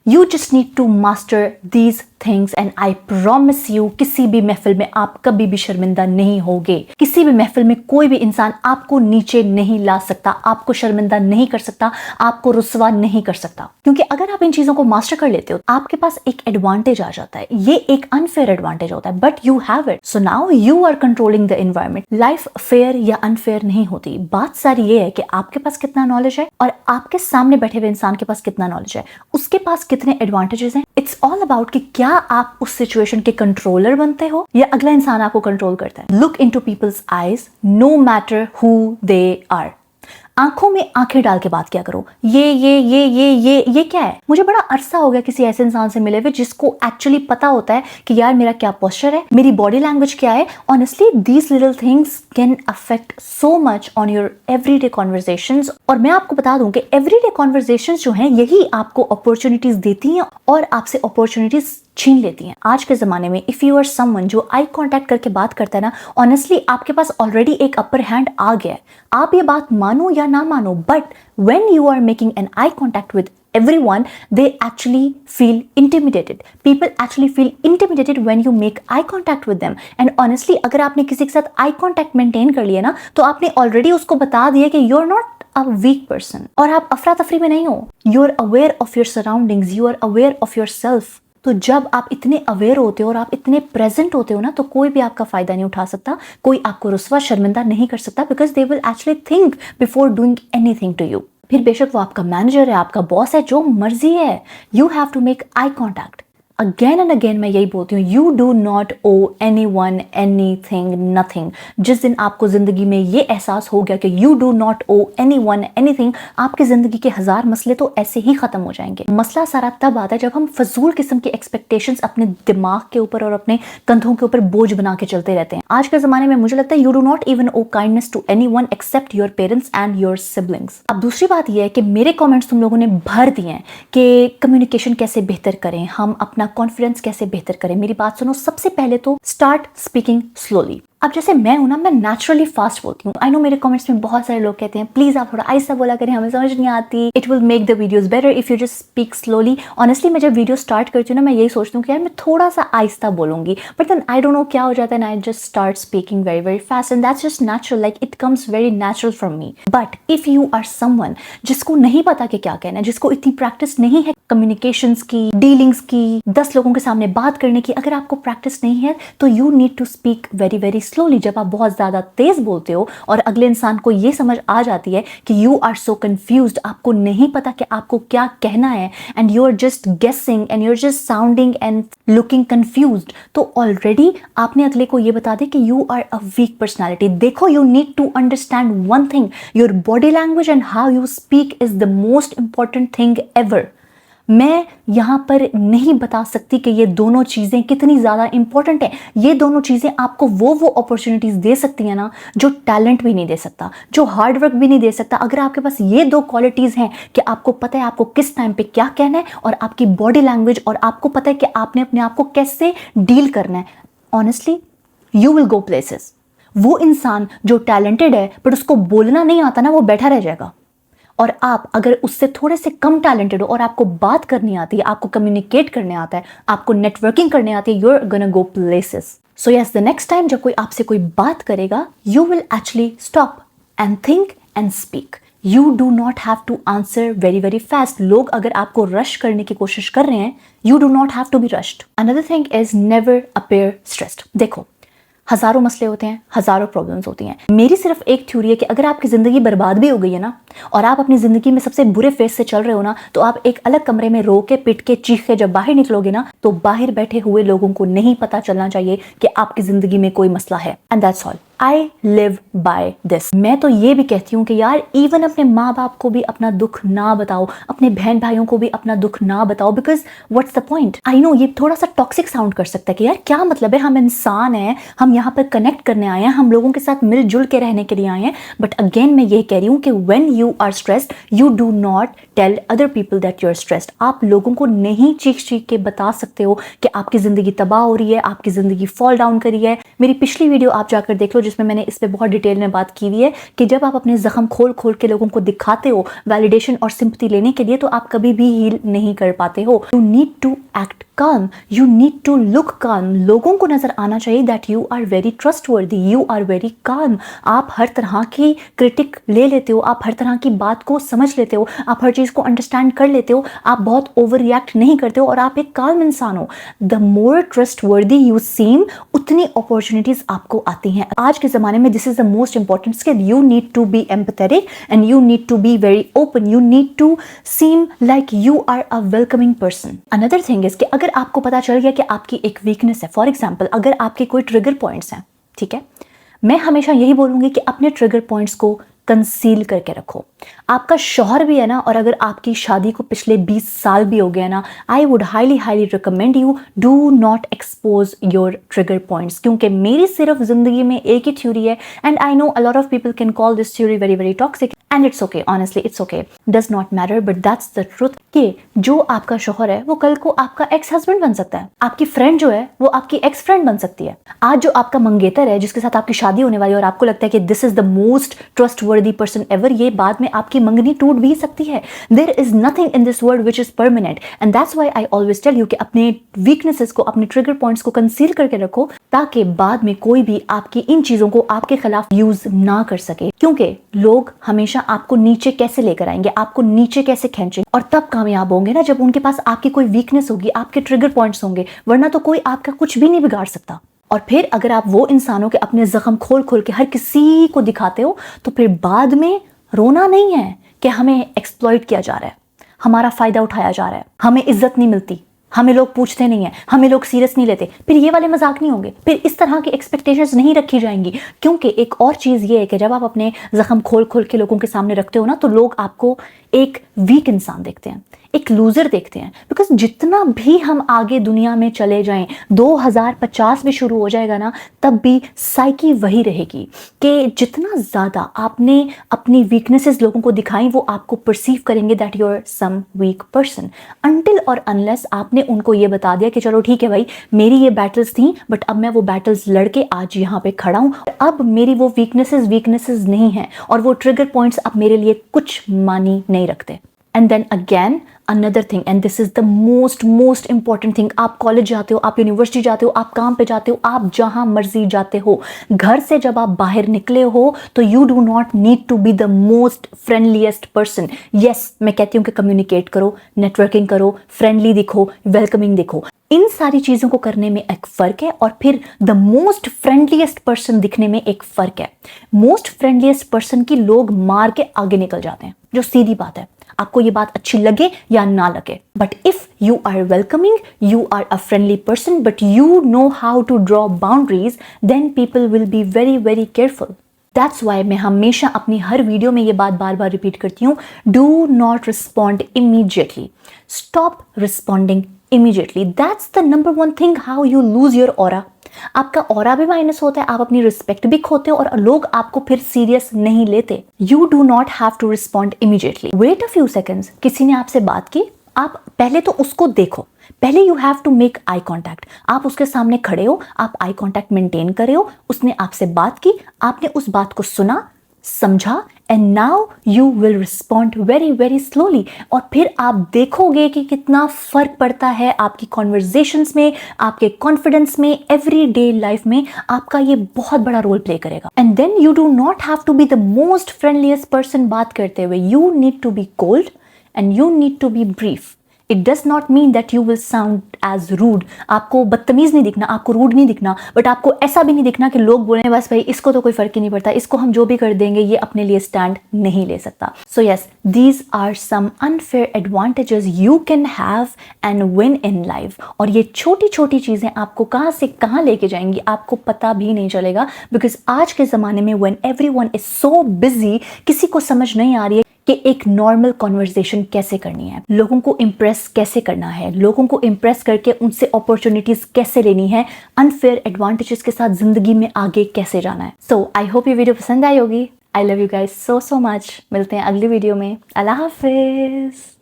You just need to master these things and I promise you किसी भी महफिल में आप कभी भी शर्मिंदा नहीं होगे। किसी भी महफिल में कोई भी इंसान आपको नीचे नहीं ला सकता, आपको शर्मिंदा नहीं कर सकता, आपको रुस्वा नहीं कर सकता। क्योंकि अगर आप इन चीजों को मास्टर कर लेते हो आपके पास एक एडवांटेज आ जाता है। ये एक अनफेयर एडवांटेज होता है but you have it. So now you are controlling the environment. Life fair या अनफेयर नहीं होती। बात सारी ये है कि आपके पास कितना नॉलेज है और आपके सामने बैठे हुए इंसान के पास कितना नॉलेज है, उसके पास कितने एडवांटेजेस हैं। इट्स ऑल अबाउट कि क्या आप उस सिचुएशन के कंट्रोलर बनते हो या अगला इंसान आपको कंट्रोल करता है। Look into people's eyes no matter who they are. आंखों में आंखें डाल के बात किया करो। ये क्या है। मुझे बड़ा अरसा हो गया किसी ऐसे इंसान से मिले हुए जिसको एक्चुअली पता होता है कि यार मेरा क्या पोस्चर है, मेरी बॉडी लैंग्वेज क्या है। Honestly these little things can affect so much on your everyday conversations. और मैं आपको बता दूं कि एवरीडे कॉन्वर्सेशंस जो हैं यही आपको अपॉर्चुनिटीज देती हैं और आपसे अपॉर्चुनिटीज छीन लेती हैं। आज के जमाने में इफ यू आर समवन जो आई कांटेक्ट करके बात करता है ना, ऑनेस्टली आपके पास ऑलरेडी एक अपर हैंड आ गया है। आप ये बात मानो या ना मानो, but when you are making an eye contact with everyone, they actually feel intimidated. People actually feel intimidated when you make eye contact with them. And honestly, अगर आपने किसी के साथ eye contact maintain कर लिया ना, तो आपने already उसको बता दिया कि you're not a weak person. और आप अफरा तफरी में नहीं हो। You're aware of your surroundings. You are aware of yourself. तो जब आप इतने अवेयर होते हो और आप इतने प्रेजेंट होते हो ना, तो कोई भी आपका फायदा नहीं उठा सकता, कोई आपको रुस्वा शर्मिंदा नहीं कर सकता, because they will actually think before doing anything to you. फिर बेशक वो आपका मैनेजर है, आपका बॉस है, जो मर्जी है, you have to make eye contact. Again and again मैं यही बोलती हूँ, you do not owe anyone anything nothing. जिस दिन आपको जिंदगी में ये एहसास हो गया कि you do not owe anyone anything, आपकी जिंदगी के 1000 मसले तो ऐसे ही खत्म हो जाएंगे। मसला सारा तब आता है जब हम फजूल किस्म की एक्सपेक्टेशंस अपने दिमाग के ऊपर और अपने कंधों के ऊपर बोझ बना के चलते रहते हैं। आज के जमाने में मुझे लगता है you do not even owe kindness to anyone except your parents and your siblings. अब दूसरी बात यह है कि मेरे कॉमेंट्स तुम लोगों ने भर दिए हैं कि कम्युनिकेशन कैसे बेहतर करें, हम अपना कॉन्फिडेंस कैसे बेहतर करें। मेरी बात सुनो, सबसे पहले तो स्टार्ट स्पीकिंग स्लोली। अब जैसे मैं हूं ना, मैं नेचुरली फास्ट बोलती हूँ। आई नो मेरे कमेंट्स में बहुत सारे लोग कहते हैं प्लीज आप थोड़ा आहिस्ता बोला करें, हमें समझ नहीं आती, it will make the videos better if you just speak slowly. Honestly मैं जब वीडियो स्टार्ट करती हूँ ना, मैं यही सोचती हूँ कि यार मैं थोड़ा सा आहिस्ता बोलूंगी, but then I don't know क्या हो जाता है ना, I just start speaking very very fast and that's just natural, like it comes very natural from me. But if you are someone जिसको नहीं पता कि क्या कहना है, जिसको इतनी प्रैक्टिस नहीं है कम्युनिकेशंस की, डीलिंग्स की, 10 लोगों के सामने बात करने की, अगर आपको प्रैक्टिस नहीं है तो you need to speak very very slowly. जब आप बहुत ज्यादा तेज बोलते हो और अगले इंसान को ये समझ आ जाती है कि यू आर सो कंफ्यूज्ड, आपको नहीं पता कि आपको क्या कहना है, and you are just guessing and you are just sounding and looking confused, तो ऑलरेडी आपने अगले को ये बता दिया कि you are a weak personality. देखो, you need to understand one thing, your body language and how you speak is the most important thing ever. मैं यहां पर नहीं बता सकती कि ये दोनों चीजें कितनी ज्यादा इंपॉर्टेंट है। ये दोनों चीजें आपको वो अपॉर्चुनिटीज दे सकती हैं ना, जो टैलेंट भी नहीं दे सकता, जो हार्ड वर्क भी नहीं दे सकता। अगर आपके पास ये 2 क्वालिटीज हैं कि आपको पता है आपको किस टाइम पे क्या कहना है, और आपकी बॉडी लैंग्वेज, और आपको पता है कि आपने अपने आप को कैसे डील करना है, honestly you will go places. वो इंसान जो टैलेंटेड है बट उसको बोलना नहीं आता ना, वो बैठा रह जाएगा। और आप अगर उससे थोड़े से कम टैलेंटेड हो और आपको बात करनी आती है, आपको कम्युनिकेट करने आता है, आपको नेटवर्किंग करने आती है, you are gonna go places. So yes, the next time जब कोई आपसे कोई बात करेगा, you will actually stop and think and speak. You do not have to answer very very fast. लोग अगर आपको रश करने की कोशिश कर रहे हैं, you do not have to be rushed. Another thing is never appear stressed. देखो, हजारों मसले होते हैं, हजारों प्रॉब्लम्स होती हैं। मेरी सिर्फ एक थ्योरी है कि अगर आपकी जिंदगी बर्बाद भी हो गई है ना, और आप अपनी जिंदगी में सबसे बुरे फेज से चल रहे हो ना, तो आप एक अलग कमरे में रो के, पिट के, चीख के जब बाहर निकलोगे ना, तो बाहर बैठे हुए लोगों को नहीं पता चलना चाहिए कि आपकी जिंदगी में कोई मसला है। And that's all. I live by this. मैं तो ये भी कहती हूँ कि यार इवन अपने माँ बाप को भी अपना दुख ना बताओ, अपने बहन भाइयों को भी अपना दुख ना बताओ, because what's the point. I know ये थोड़ा सा टॉक्सिक साउंड कर सकता है कि यार क्या मतलब है, हम इंसान हैं, हम यहाँ पर कनेक्ट करने आए हैं, हम लोगों के साथ मिलजुल के रहने के लिए आए हैं। बट अगेन मैं ये कह रही हूँ कि when you are stressed, you do not tell other people that you are stressed. आप लोगों को नहीं चीख चीख के बता सकते हो कि आपकी जिंदगी तबाह हो रही है, आपकी जिंदगी फॉल डाउन करी है। मेरी पिछली वीडियो आप जाकर देख लो जिसमें मैंने इस पे बहुत डिटेल में बात की हुई है कि जब आप अपने जख्म खोल खोल के लोगों को दिखाते हो वैलिडेशन और सिंपैथी लेने के लिए, तो आप कभी भी हील नहीं कर पाते हो। You need to act calm, you need to look calm। लोगों को नजर आना चाहिए that you are very trustworthy, you are very calm। आप हर तरह की क्रिटिक ले लेते हो, आप हर तरह की बात को समझ लेते हो, आप हर चीज को अंडरस्टैंड कर लेते हो, आप बहुत ओवर रिएक्ट नहीं करते हो और आप एक calm इंसान हो। The more trustworthy you seem, उतनी अपॉर्चुनिटीज आपको आती हैं। आज के जमाने में this is the most important skill. You need to be empathetic and you need to be very open, you need to seem like you are a welcoming person. Another thing is कि अगर आपको पता चल गया कि आपकी एक weakness है, फॉर एग्जाम्पल अगर आपके कोई ट्रिगर पॉइंट्स हैं, ठीक है, मैं हमेशा यही बोलूंगी कि अपने ट्रिगर पॉइंट्स को कंसील करके रखो। आपका शौहर भी है ना, और अगर आपकी शादी को पिछले 20 साल भी हो गया ना, I would highly highly recommend you do not expose your trigger points, क्योंकि मेरी सिर्फ जिंदगी में एक ही थ्योरी है and I know a lot of people can call this theory very very toxic and it's okay, honestly it's okay, does not matter, but that's the truth कि जो आपका शौहर है वो कल को आपका एक्स हस्बैंड बन सकता है, आपकी फ्रेंड जो है वो आपकी एक्स फ्रेंड बन सकती है। आज जो आपका मंगेतर है जिसके साथ आपकी शादी होने वाली है और आपको लगता है कि this is the most trustworthy person ever, ये बाद में आपकी मंगनी टूट भी सकती है। There is nothing in this world which is permanent and that's why I always tell you कि अपने वीकनेसेस को, अपने ट्रिगर पॉइंट्स को कंसील करके रखो, ताकि बाद में कोई भी आपकी इन चीजों को आपके खिलाफ यूज ना कर सके। क्योंकि लोग हमेशा आपको नीचे कैसे लेकर आएंगे, आपको नीचे कैसे खींचेंगे, और तब कामयाब होंगे ना जब उनके पास आपकी कोई वीकनेस होगी, आपके ट्रिगर पॉइंट्स होंगे, वरना तो कोई आपका कुछ भी नहीं बिगाड़ सकता। और फिर अगर आप वो इंसानों के अपने जख्म खोल खोल के हर किसी को दिखाते हो, तो फिर बाद में रोना नहीं है कि हमें एक्सप्लॉइट किया जा रहा है, हमारा फायदा उठाया जा रहा है, हमें इज्जत नहीं मिलती, हमें लोग पूछते नहीं है, हमें लोग सीरियस नहीं लेते। फिर ये वाले मजाक नहीं होंगे, फिर इस तरह की एक्सपेक्टेशंस नहीं रखी जाएंगी। क्योंकि एक और चीज ये है कि जब आप अपने जख्म खोल खोल के लोगों के सामने रखते हो ना, तो लोग आपको एक वीक इंसान देखते हैं, एक लूजर देखते हैं। बिकॉज जितना भी हम आगे दुनिया में चले जाएं, 2050 भी शुरू हो जाएगा ना, तब भी साइकी वही रहेगी कि जितना ज्यादा आपने अपनी वीकनेसेस लोगों को दिखाई, वो आपको परसीव करेंगे that you are some weak person, until और अनलेस आपने उनको ये बता दिया कि चलो ठीक है भाई, मेरी ये बैटल्स थी बट अब मैं वो बैटल्स लड़के आज यहाँ पे खड़ा हूं, अब मेरी वो वीकनेसेस नहीं है और वो ट्रिगर पॉइंट्स अब मेरे लिए कुछ मानी नहीं रखते। And then again another thing, and this is the most important thing, आप कॉलेज जाते हो, आप यूनिवर्सिटी जाते हो, आप काम पे जाते हो, आप जहां मर्जी जाते हो, घर से जब आप बाहर निकले हो तो you do not need to be the most friendliest person. Yes, मैं कहती हूँ कि कम्युनिकेट करो, नेटवर्किंग करो, फ्रेंडली दिखो, वेलकमिंग दिखो, इन सारी चीजों को करने में एक फर्क है। और फिर द मोस्ट फ्रेंडलीएस्ट पर्सन दिखने में एक फर्क है। मोस्ट फ्रेंडलीएस्ट पर्सन की लोग मार के आगे निकल जाते हैं, जो सीधी बात है, आपको ये बात अच्छी लगे या ना लगे। But if you are welcoming, you are a friendly person, but you know how to draw boundaries, then people will be very very careful. That's why मैं हमेशा अपनी हर वीडियो में ये बात बार बार रिपीट करती हूँ, do not respond immediately, stop responding immediately. That's the number one thing how you lose your aura. आपका aura भी माइनस होता है, आप अपनी रिस्पेक्ट भी खोते हो और लोग आपको फिर सीरियस नहीं लेते। You do not have to respond immediately, wait a few seconds. किसी ने आपसे बात की, आप पहले तो उसको देखो, पहले you have to make eye contact. आप उसके सामने खड़े हो, आप आई कॉन्टैक्ट मेंटेन कर रहे हो, उसने आपसे बात की, आपने उस बात को सुना, समझा, and now you will respond very very slowly. और फिर आप देखोगे कि कितना फर्क पड़ता है आपकी कॉन्वर्जेशंस में, आपके कॉन्फिडेंस में, एवरीडे लाइफ में आपका ये बहुत बड़ा रोल प्ले करेगा। And then you do not have to be the most friendliest person बात करते हुए, you need to be cold and you need to be brief. It does not mean that you will sound as rude. आपको बदतमीज नहीं दिखना, आपको rude नहीं दिखना, बट आपको ऐसा भी नहीं दिखना कि लोग बोले बस भाई इसको तो कोई फर्क ही नहीं पड़ता, इसको हम जो भी कर देंगे ये अपने लिए स्टैंड नहीं ले सकता। So yes, these are some unfair advantages you can have and win in life. और ये छोटी छोटी चीजें आपको कहाँ से कहाँ लेके जाएंगी आपको पता भी नहीं चलेगा, बिकॉज आज के जमाने में when everyone is so busy, किसी को समझ नहीं आ रही है कि एक नॉर्मल कॉन्वर्सेशन कैसे करनी है, लोगों को इम्प्रेस कैसे करना है, लोगों को इम्प्रेस करके उनसे अपॉर्चुनिटीज कैसे लेनी है, अनफेयर एडवांटेजेस के साथ जिंदगी में आगे कैसे जाना है। सो आई होप ये वीडियो पसंद आई होगी। I love you guys so much. मिलते हैं अगली वीडियो में। अल्लाह हाफिज।